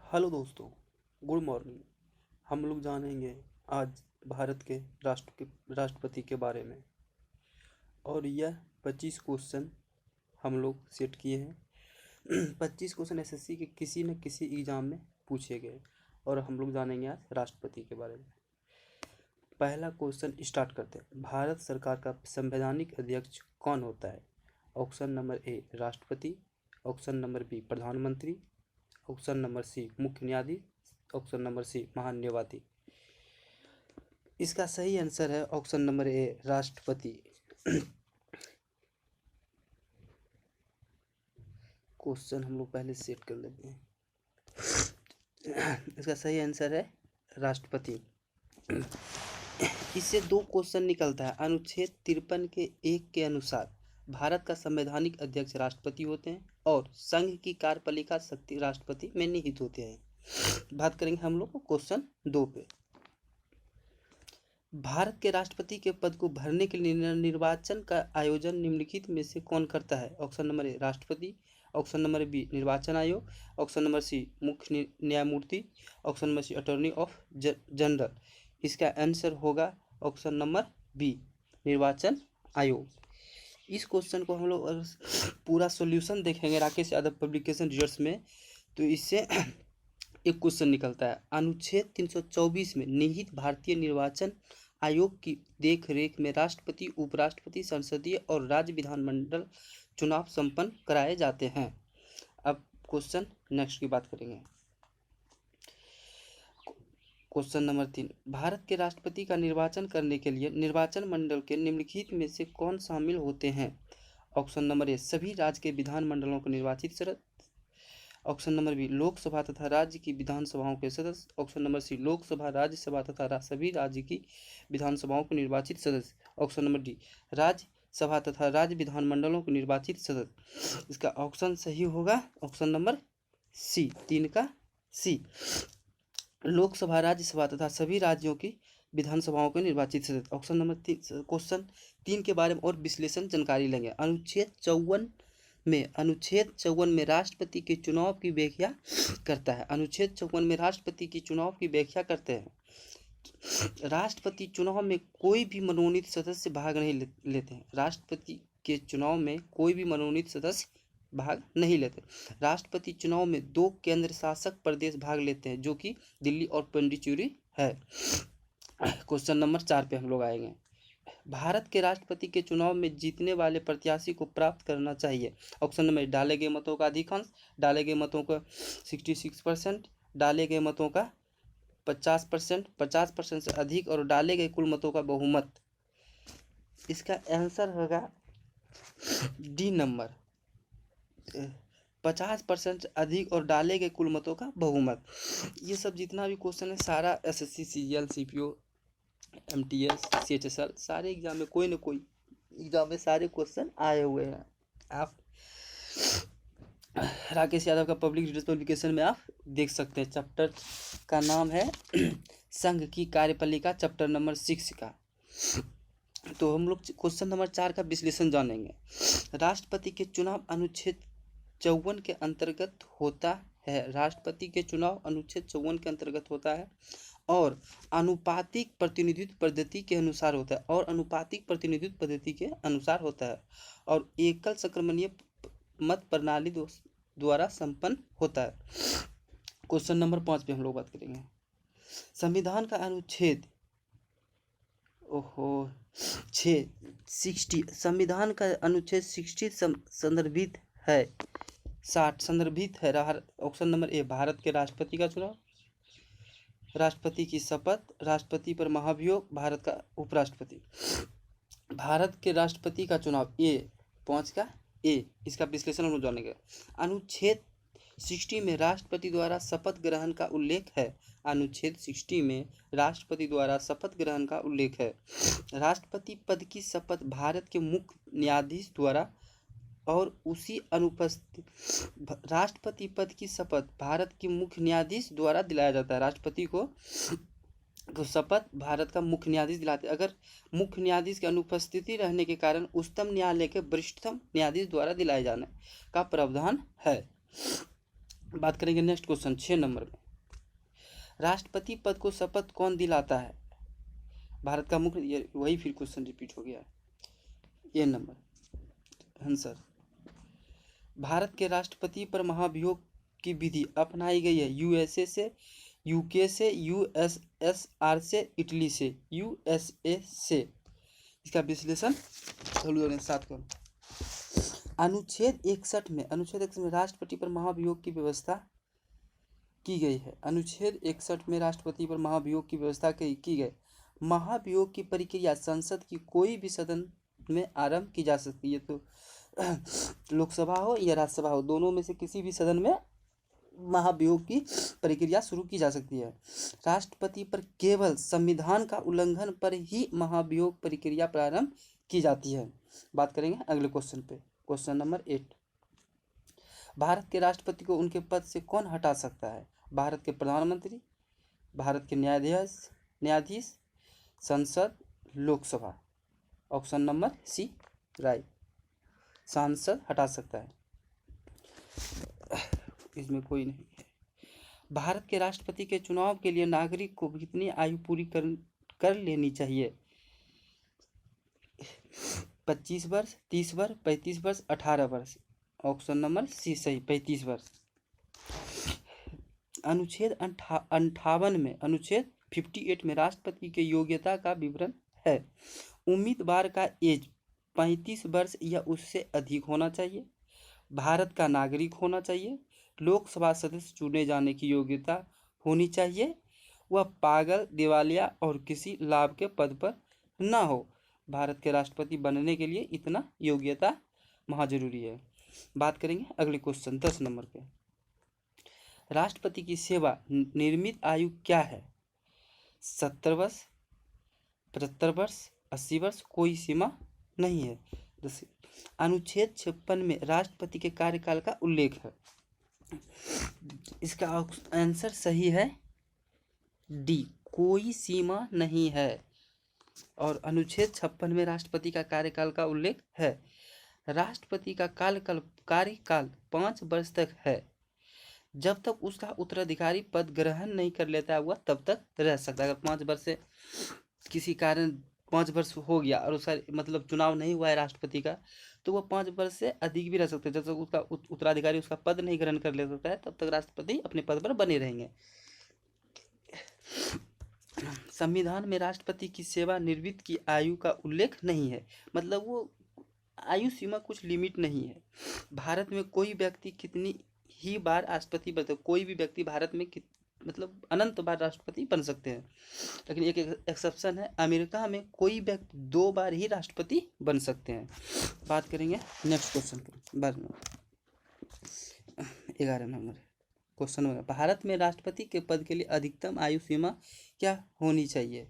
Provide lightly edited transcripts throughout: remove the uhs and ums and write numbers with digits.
Hello दोस्तों, good morning. हम लोग जानेंगे आज भारत के राष्ट्रपति के बारे में। और यह 25 क्वेश्चन हम लोग सेट किए हैं। 25 क्वेश्चन एसएससी के किसी न किसी एग्जाम में पूछे गए और हम लोग जानेंगे आज राष्ट्रपति के बारे में। पहला क्वेश्चन स्टार्ट करते हैं। भारत सरकार का संवैधानिक अध्यक्ष कौन होता है? ऑप्शन नंबर ए राष्ट्रपति, ऑप्शन नंबर बी प्रधानमंत्री, ऑप्शन नंबर सी मुख्य न्यायाधीश, ऑप्शन नंबर सी महान्यायवादी। इसका सही आंसर है ऑप्शन नंबर ए राष्ट्रपति। क्वेश्चन हम लोग पहले सेट कर लेते हैं। इसका सही आंसर है राष्ट्रपति। इससे दो क्वेश्चन निकलता है। अनुच्छेद 53 के 1 के अनुसार भारत का संवैधानिक अध्यक्ष राष्ट्रपति होते हैं और संघ की कार्यपालिका शक्ति राष्ट्रपति में निहित होते हैं। बात करेंगे हम लोग क्वेश्चन 2 पे। भारत के राष्ट्रपति के पद को भरने के लिए निर्वाचन का आयोजन निम्नलिखित में से कौन करता है? ऑप्शन नंबर ए राष्ट्रपति, ऑप्शन नंबर बी निर्वाचन आयोग, ऑप्शन नंबर सी मुख्य न्यायमूर्ति, option number C attorney of general. इसका आंसर होगा ऑप्शन नंबर बी निर्वाचन आयोग। इस क्वेश्चन को हम लोग पूरा सॉल्यूशन देखेंगे राकेश यादव पब्लिकेशन रिजल्ट्स में, तो इससे एक क्वेश्चन निकलता है। अनुच्छेद 324 में निहित भारतीय निर्वाचन आयोग की देखरेख में राष्ट्रपति, उपराष्ट्रपति, संसदीय और राज्य विधानमंडल चुनाव संपन्न कराए जाते हैं। अब क्वेश्चन नेक्स्ट की बात करेंगे। क्वेश्चन नंबर 3, भारत के राष्ट्रपति का निर्वाचन करने के लिए निर्वाचन मंडल के निम्नलिखित में से कौन शामिल होते हैं? ऑप्शन नंबर ए सभी राज्य के विधानमंडलों को निर्वाचित सदस्य, ऑप्शन नंबर बी लोकसभा तथा राज्य की विधानसभाओं के सदस्य, option number C Lok Sabha, Rajya Sabha तथा सभी राज्य की विधानसभाओं को निर्वाचित सदस्य, ऑप्शन नंबर डी राज्यसभा तथा राज्य विधानमंडलों को निर्वाचित सदस्य। इसका ऑप्शन सही होगा ऑप्शन नंबर सी, 3 का सी, लोकसभा, राज्यसभा तथा सभी राज्यों की विधानसभाओं के निर्वाचित सदस्य। Option number 3। क्वेश्चन 3 के बारे में और विश्लेषण जानकारी लेंगे। अनुच्छेद 54 में राष्ट्रपति के चुनाव की व्याख्या करता है। अनुच्छेद 54 में राष्ट्रपति की चुनाव की व्याख्या करते हैं। राष्ट्रपति चुनाव में कोई भी मनोनीत सदस्य भाग नहीं लेते हैं। राष्ट्रपति के चुनाव में कोई भी मनोनीत सदस्य भाग नहीं लेते। राष्ट्रपति चुनाव में 2 केंद्र शासक प्रदेश भाग लेते हैं, जो कि दिल्ली और पुडुचेरी है। क्वेश्चन नंबर 4 पे हम लोग आएंगे। भारत के राष्ट्रपति के चुनाव में जीतने वाले प्रत्याशी को प्राप्त करना चाहिए। ऑप्शन नंबर डाले गए मतों का अधिकांश, डाले गए मतों का 66%, डाले गए मतों का 50%, 50% से अधिक और डाले गए कुल मतों का बहुमत। इसका आंसर होगा डी नंबर, 50% अधिक और डाले गए कुल मतों का बहुमत। ये सब जितना भी क्वेश्चन है सारा SSC, CGL, CPO, MTS, CHSL सारे एग्जाम में कोई ना कोई एग्जाम में सारे क्वेश्चन आए हुए हैं। आप राकेश यादव का पब्लिक रिलेशंस पब्लिकेशन में आप देख सकते हैं। चैप्टर का नाम है संघ की कार्यपालिका, चैप्टर नंबर 6 का। तो हम लोग क्वेश्चन नंबर 4 का विश्लेषण जानेंगे। राष्ट्रपति के चुनाव अनुच्छेद 54 के अंतर्गत होता है। राष्ट्रपति के चुनाव अनुच्छेद 54 के अंतर्गत होता है और अनुपातिक प्रतिनिधित्व पद्धति के अनुसार होता है और एकल संक्रमणीय मत प्रणाली द्वारा संपन्न होता है। क्वेश्चन नंबर 5 पे हम लोग बात करेंगे। संविधान का अनुच्छेद 60 संविधान का अनुच्छेद 60 संदर्भित है 60 संदर्भित है। ऑप्शन नंबर ए भारत के राष्ट्रपति का चुनाव, राष्ट्रपति की शपथ, राष्ट्रपति पर महाभियोग, भारत का उपराष्ट्रपति। भारत के राष्ट्रपति का चुनाव ए, 5 का ए। इसका विश्लेषण हम लोग जानेंगे। अनुच्छेद 60 में राष्ट्रपति द्वारा शपथ ग्रहण का उल्लेख है। अनुच्छेद 60 में राष्ट्रपति द्वारा शपथ ग्रहण का उल्लेख है। राष्ट्रपति पद की शपथ भारत के मुख्य न्यायाधीश द्वारा और उसी अनुपस्थित राष्ट्रपति पद की शपथ भारत के मुख्य न्यायाधीश द्वारा दिलाया जाता है। राष्ट्रपति को शपथ भारत का मुख्य न्यायाधीश दिलाते हैं। अगर मुख्य न्यायाधीश की अनुपस्थिति रहने के कारण उच्चतम न्यायालय के वरिष्ठतम न्यायाधीश द्वारा दिलाए जाने का प्रावधान है। बात करेंगे नेक्स्ट क्वेश्चन 6 नंबर में। राष्ट्रपति पद को शपथ कौन दिलाता है? भारत का मुख्य, ये वही फिर क्वेश्चन रिपीट हो गया। ये नंबर आंसर। भारत के राष्ट्रपति पर महाभियोग की विधि अपनाई गई है यूएसए से, यूके से, यूएसएसआर से, इटली से, यूएसए से। इसका विश्लेषण साथ करो। अनुच्छेद 61 में राष्ट्रपति पर महाभियोग की व्यवस्था की गई है। अनुच्छेद 61 में राष्ट्रपति पर महाभियोग की व्यवस्था की गई। महाभियोग की प्रक्रिया संसद की कोई भी सदन में आरंभ की जा सकती है, तो लोकसभा हो या राज्यसभा हो, दोनों में से किसी भी सदन में महाभियोग की प्रक्रिया शुरू की जा सकती है। राष्ट्रपति पर केवल संविधान का उल्लंघन पर ही महाभियोग प्रक्रिया प्रारंभ की जाती है। बात करेंगे अगले क्वेश्चन पे, क्वेश्चन नंबर 8। भारत के राष्ट्रपति को उनके पद से कौन हटा सकता है? भारत के प्रधानमंत्री, भारत के न्यायाधीश, संसद, Lok Sabha. Option number C right, सांसद हटा सकता है, इसमें कोई नहीं है। भारत के राष्ट्रपति के चुनाव के लिए नागरिक को कितनी आयु पूरी कर लेनी चाहिए? 25 वर्ष, 30 वर्ष, 35 वर्ष, 18 वर्ष। ऑप्शन नंबर सी सही, 35 वर्ष। अनुच्छेद 58 में राष्ट्रपति के योग्यता का विवरण है। उम्मीदवार का एज 35 वर्ष या उससे अधिक होना चाहिए, भारत का नागरिक होना चाहिए, लोकसभा सदस्य चुने जाने की योग्यता होनी चाहिए, वह पागल, दिवालिया और किसी लाभ के पद पर न हो। भारत के राष्ट्रपति बनने के लिए इतना योग्यता महाजरूरी है। बात करेंगे अगले क्वेश्चन 10 नंबर पे। राष्ट्रपति की सेवा निर्मित आयु क्या है? 70 वर्ष, 75 वर्ष, 80 वर्ष, कोई सीमा नहीं है। अनुच्छेद 56 में राष्ट्रपति के कार्यकाल का उल्लेख है। इसका आंसर सही है डी, कोई सीमा नहीं है। और अनुच्छेद 56 में राष्ट्रपति का कार्यकाल का उल्लेख है। राष्ट्रपति का कार्यकाल 5 वर्ष तक है। जब तक उसका उत्तराधिकारी पद ग्रहण नहीं कर लेता है वह तब तक रह सकता है। अगर 5 वर्ष से किसी कारण 5 वर्ष हो गया और उसका मतलब चुनाव नहीं हुआ है राष्ट्रपति का, तो वह 5 वर्ष से अधिक भी रह सकते हैं। जब तक उसका उत्तराधिकारी उसका पद नहीं ग्रहण कर ले सकता है तब तक राष्ट्रपति अपने पद पर बने रहेंगे। संविधान में राष्ट्रपति की सेवानिवृत्त की आयु का उल्लेख नहीं है, मतलब वो आयु सीमा कुछ लिमिट नहीं है। भारत में कोई व्यक्ति कितनी ही बार राष्ट्रपति बनता है, कोई भी व्यक्ति भारत में मतलब अनंत बार राष्ट्रपति बन सकते हैं, लेकिन एक एक्सेप्शन है, अमेरिका में कोई व्यक्ति 2 बार ही राष्ट्रपति बन सकते हैं। बात करेंगे नेक्स्ट क्वेश्चन पर, 11 नंबर क्वेश्चन होगा। भारत में राष्ट्रपति के पद के लिए अधिकतम आयु सीमा क्या होनी चाहिए?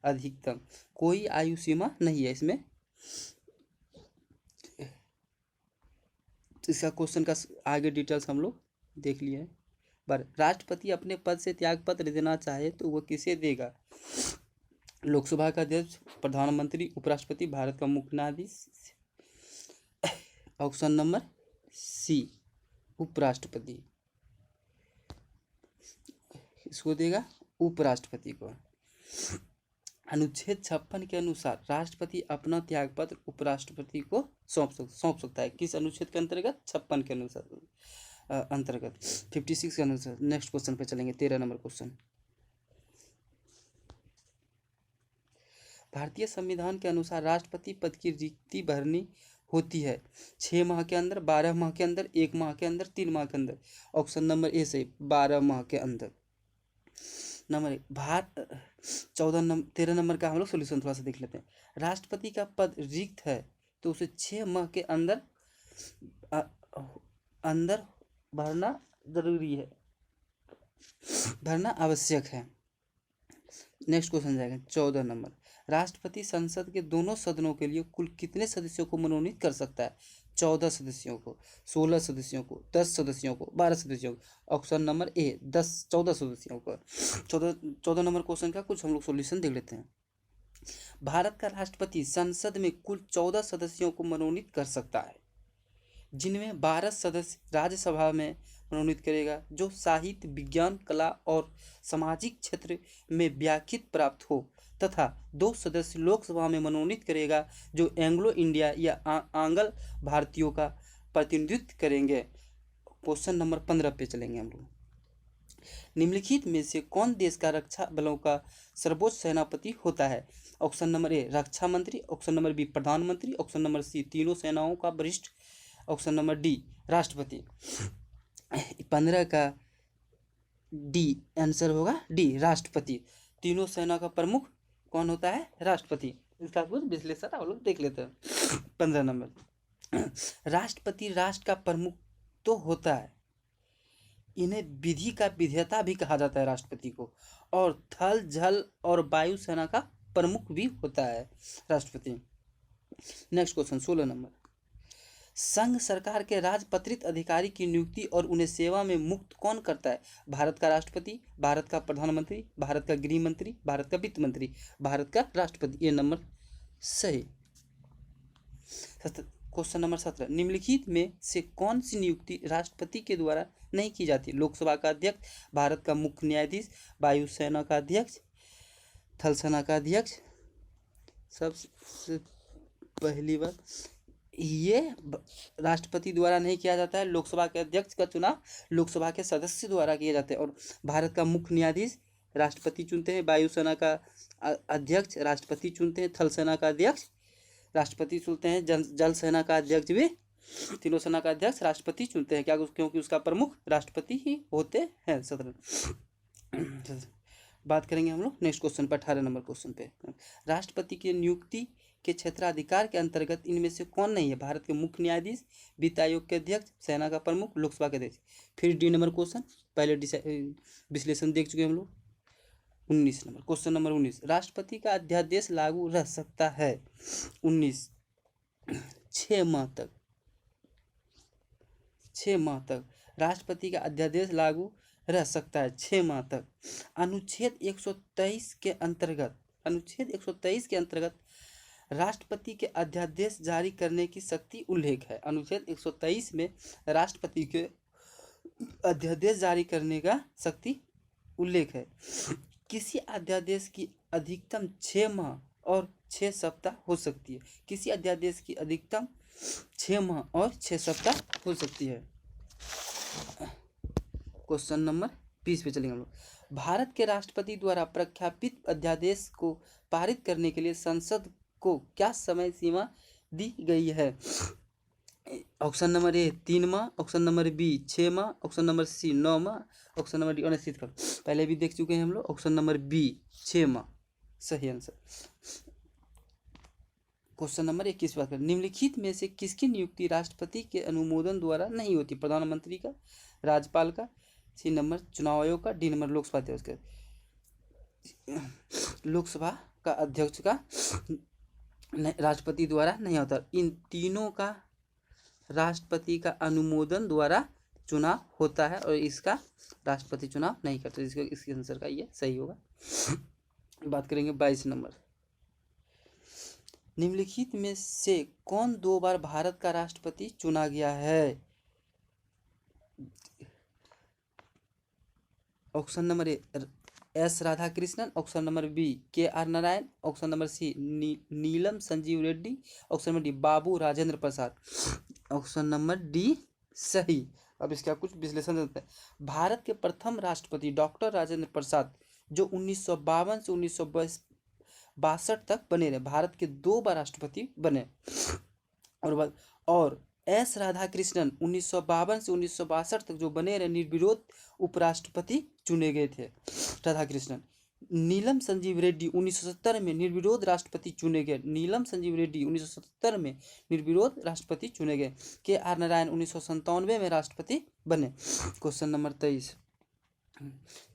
अधिकतम कोई आयु सीमा नहीं है इसमें। इसका क्वेश्चन का आगे डिटेल्स हम लोग देख लिए हैं। पर राष्ट्रपति अपने पद से त्यागपत्र देना चाहे तो वह किसे देगा? लोकसभा का अध्यक्ष, प्रधानमंत्री, उपराष्ट्रपति, भारत का मुख्य न्यायाधीश। ऑप्शन नंबर सी उपराष्ट्रपति, इसको देगा उपराष्ट्रपति को। अनुच्छेद 56 के अनुसार राष्ट्रपति अपना त्यागपत्र उपराष्ट्रपति को सौंप सकता है। किस अनुच्छेद के अंतर्गत? 56 के अनुसार अंतर्गत, 56 के अनुसार। नेक्स्ट क्वेश्चन पे चलेंगे, 13 नंबर क्वेश्चन। भारतीय संविधान के अनुसार राष्ट्रपति पद की रिक्ति भरनी होती है 6 माह के अंदर, 12 माह के अंदर, 1 माह के अंदर, 3 माह के अंदर। ऑप्शन नंबर ए से 12 माह के अंदर। नंबर 13 नंबर का हम लोग सोल्यूशन थोड़ा सा देख लेते हैं। राष्ट्रपति का पद रिक्त है तो उसे 6 माह के अंदर भरना जरूरी है, भरना आवश्यक है। नेक्स्ट क्वेश्चन जाएगा 14 नंबर। राष्ट्रपति संसद के दोनों सदनों के लिए कुल कितने सदस्यों को मनोनीत कर सकता है? 14 सदस्यों को, 16 सदस्यों को, 10 सदस्यों को, 12 सदस्यों को। ऑप्शन नंबर ए 14 सदस्यों को। 14 नंबर क्वेश्चन का कुछ हम लोग सॉल्यूशन देख लेते हैं। भारत का राष्ट्रपति संसद में कुल 14 सदस्यों को मनोनीत कर सकता है, जिनमें 12 सदस्य राज्यसभा में मनोनीत करेगा? जो साहित्य, विज्ञान, कला और सामाजिक क्षेत्र में व्याख्यात प्राप्त हो, तथा 2 सदस्य लोकसभा में मनोनीत करेगा जो एंग्लो इंडिया या आंग्ल भारतीयों का प्रतिनिधित्व करेंगे। क्वेश्चन नंबर 15 पे चलेंगे हम लोग। निम्नलिखित में से कौन देश का रक्षा बलों का सर्वोच्च सेनापति होता है? ऑप्शन नंबर ए रक्षा मंत्री, ऑप्शन नंबर बी प्रधानमंत्री, ऑप्शन नंबर सी तीनों सेनाओं का वरिष्ठ, ऑप्शन नंबर डी राष्ट्रपति। 15 का डी आंसर होगा, डी राष्ट्रपति। तीनों सेना का प्रमुख कौन होता है? राष्ट्रपति। इसका कुछ विश्लेषण हम लोग देख लेते हैं। 15 नंबर, राष्ट्रपति राष्ट्र का प्रमुख तो होता है, इन्हें विधि का विधेयता भी कहा जाता है राष्ट्रपति को, और थल, जल और वायु सेना का प्रमुख भी होता है राष्ट्रपति। नेक्स्ट क्वेश्चन 16 नंबर, संघ सरकार के राजपत्रित अधिकारी की नियुक्ति और उन्हें सेवा में मुक्त कौन करता है? भारत का राष्ट्रपति, भारत का प्रधानमंत्री, भारत का गृह मंत्री, भारत का वित्त मंत्री, भारत का राष्ट्रपति। ये नंबर सही। क्वेश्चन नंबर 17, निम्नलिखित में से कौन सी नियुक्ति राष्ट्रपति के द्वारा नहीं की जाती? लोकसभा का अध्यक्ष, भारत का मुख्य न्यायाधीश, वायुसेना का अध्यक्ष, थल सेना का अध्यक्ष। सबसे पहली बात, ये राष्ट्रपति द्वारा नहीं किया जाता है। लोकसभा के अध्यक्ष का चुनाव लोकसभा के सदस्य द्वारा किया जाता है। और भारत का मुख्य न्यायाधीश राष्ट्रपति चुनते हैं, वायुसेना का अध्यक्ष राष्ट्रपति चुनते हैं, थल सेना का अध्यक्ष राष्ट्रपति चुनते हैं, जल सेना का अध्यक्ष भी, तीनों सेना का अध्यक्ष राष्ट्रपति चुनते हैं। क्या? क्योंकि उसका प्रमुख राष्ट्रपति ही होते हैं। 17 बात करेंगे हम लोग नेक्स्ट क्वेश्चन पे, 18 नंबर क्वेश्चन पे। राष्ट्रपति की नियुक्ति के क्षेत्राधिकार के अंतर्गत इनमें से कौन नहीं है? भारत के मुख्य न्यायाधीश, वित्त आयोग के अध्यक्ष, सेना का प्रमुख, लोकसभा के अध्यक्ष। फिर डी नंबर क्वेश्चन, पहले विश्लेषण देख चुके हम लोग। 19 नंबर क्वेश्चन नंबर 19, राष्ट्रपति का अध्यादेश लागू रह सकता है 19 6 माह तक। 6 माह तक राष्ट्रपति का अध्यादेश लागू रह सकता है 6 माह तक। अनुच्छेद 123 के अंतर्गत, अनुच्छेद 123 के अंतर्गत राष्ट्रपति के अध्यादेश जारी करने की शक्ति उल्लेख है। अनुच्छेद 123 में राष्ट्रपति के अध्यादेश जारी करने का शक्ति उल्लेख है। किसी अध्यादेश की अधिकतम 6 माह और 6 सप्ताह हो सकती है। किसी अध्यादेश की अधिकतम 6 माह और 6 सप्ताह हो सकती है। क्वेश्चन नंबर 20 पे चलेंगे हम लोग। भारत के राष्ट्रपति द्वारा प्रख्यापित अध्यादेश को पारित करने के लिए संसद को क्या समय सीमा दी गई है? ऑप्शन नंबर ए 3 माह, ऑप्शन नंबर बी 6 माह, ऑप्शन नंबर सी 9 माह, ऑप्शन नंबर डी अनिश्चित काल। पहले भी देख चुके हैं हम लोग। ऑप्शन नंबर बी 6 माह सही आंसर। क्वेश्चन नंबर 21 बात करें, निम्नलिखित में से किसकी नियुक्ति राष्ट्रपति के अनुमोदन द्वारा नहीं होती? प्रधानमंत्री का, राज्यपाल का, सी नंबर चुनाव आयोग का, डी नंबर लोकसभा अध्यक्ष का। लोकसभा का अध्यक्ष का राष्ट्रपति द्वारा नहीं होता। इन तीनों का राष्ट्रपति का अनुमोदन द्वारा चुनाव होता है और इसका राष्ट्रपति चुनाव नहीं करता। इसके आंसर का ये सही होगा। बात करेंगे 22 नंबर, निम्नलिखित में से कौन 2 बार भारत का राष्ट्रपति चुना गया है? Option number A S Radhakrishnan, option number B K R Narayan, option number C Neelam Sanjiva Reddy, option number D Babu Rajendra Prasad. Option number D सही। अब इसका कुछ विश्लेषण देते हैं। भारत के प्रथम राष्ट्रपति डॉक्टर राजेंद्र प्रसाद जो 1952 से 1962 तक बने रहे, भारत के 2 बार राष्ट्रपति बने। और एस राधाकृष्णन 1952 से 1962 तक जो बने रहे, निर्विरोध उपराष्ट्रपति चुने गए थे राधाकृष्णन। नीलम संजीव रेड्डी 1970 में निर्विरोध राष्ट्रपति चुने गए। नीलम संजीव रेड्डी 1970 में निर्विरोध राष्ट्रपति चुने गए। के आर नारायण 1997 में राष्ट्रपति बने। क्वेश्चन नंबर 23,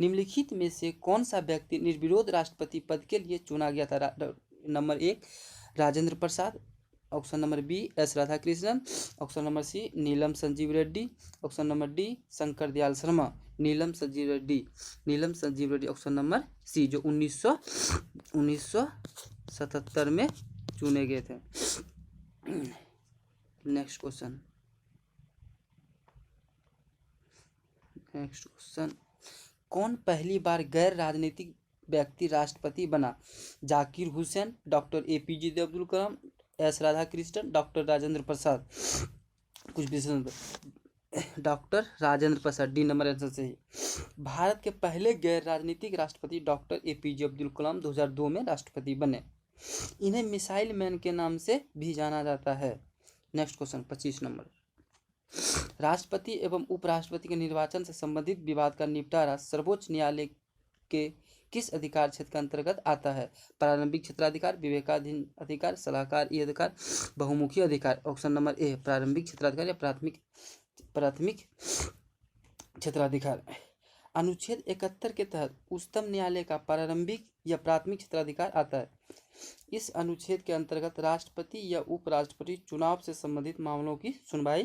निम्नलिखित में से कौन सा व्यक्ति निर्विरोध राष्ट्रपति पद के लिए चुना गया था? Number 1 Rajendra Prasad, option number B S Radhakrishnan, option number C Neelam Sanjiva Reddy, option number D Shankar Dayal Sharma. Neelam Sanjiva Reddy option number C जो 1977 में चुने गए थे। नेक्स्ट क्वेश्चन, नेक्स्ट क्वेश्चन, कौन पहली बार गैर राजनीतिक व्यक्ति राष्ट्रपति बना? Zakir Hussain, doctor APJ Abdul Kalam, S Radhakrishnan, doctor Rajendra Prasad. कुछ विशेष, doctor Rajendra Prasad, D number answer सही। भारत के पहले गैर राजनीतिक राष्ट्रपति डॉक्टर APJ अब्दुल कलाम 2002 में राष्ट्रपति बने। इन्हें मिसाइल मैन के नाम से भी जाना जाता है। नेक्स्ट क्वेश्चन 25 नंबर, राष्ट्रपति एवं उपराष्ट्रपति के निर्वाचन से संबंधित विवाद का निपटारा सर्वोच्च न्यायालय के किस अधिकार क्षेत्र के अंतर्गत आता है? प्रारंभिक क्षेत्राधिकार, विवेकाधीन अधिकार, सलाहकारी अधिकार, बहुमुखी अधिकार। ऑप्शन नंबर ए प्रारंभिक क्षेत्राधिकार या प्राथमिक क्षेत्राधिकार। अनुच्छेद 71 के तहत उच्चतम न्यायालय का प्रारंभिक या प्राथमिक क्षेत्राधिकार आता है। इस अनुच्छेद के अंतर्गत राष्ट्रपति या उपराष्ट्रपति चुनाव से संबंधित मामलों की सुनवाई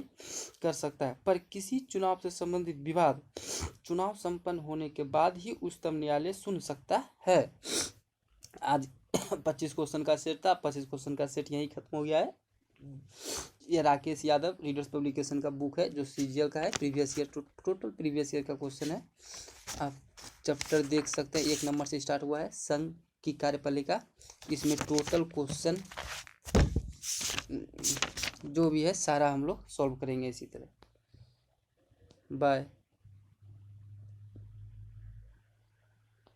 कर सकता है, पर किसी चुनाव से संबंधित विवाद चुनाव संपन्न होने के बाद ही उच्चतम न्यायालय सुन सकता है। आज 25 क्वेश्चन का सेट था। 25 क्वेश्चन का सेट यहीं खत्म हो गया है। ये राकेश यादव रीडर्स पब्लिकेशन का बुक है जो CGL का है। Previous year total previous year का क्वेश्चन है। आप चैप्टर देख सकते हैं, 1 नंबर से स्टार्ट हुआ है, संघ की कार्यपालिका। इसमें टोटल क्वेश्चन जो भी है सारा हम लोग सॉल्व करेंगे इसी तरह। बाय।